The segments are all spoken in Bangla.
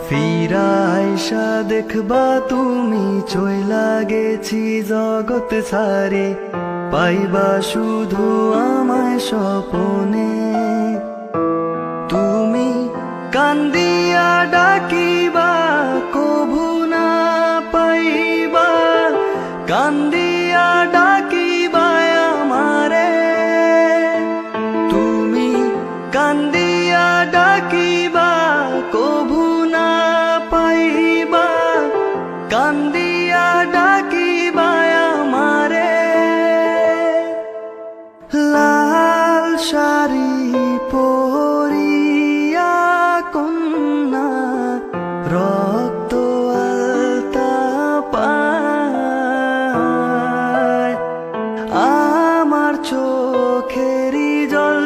ফিরাইসা দেখবা তুমি চইলা গেছি জগৎ সারে, পাইবা শুধু আমায় স্বপনে। তুমি কান্দিয়া ডাকিবা কভু না পাইবা, কান্দিয়া ডাকিবা আমারে। তুমি কান্দিয়া ডাকিবা কভু না পাইবা, কান্দিয়া ডাকিবা আমারে। লাল শাড়ি পরিয়া কন্যা রক্ত আলতা পায়, আমার চোখেরই জল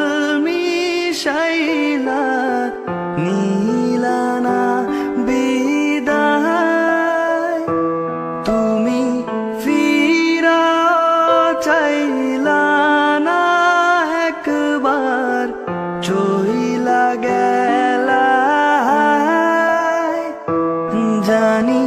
মিশাইলা নীলানা বিদায়। তুমি ফিরাও চাইলা না একবার, চইলা গেলা জানি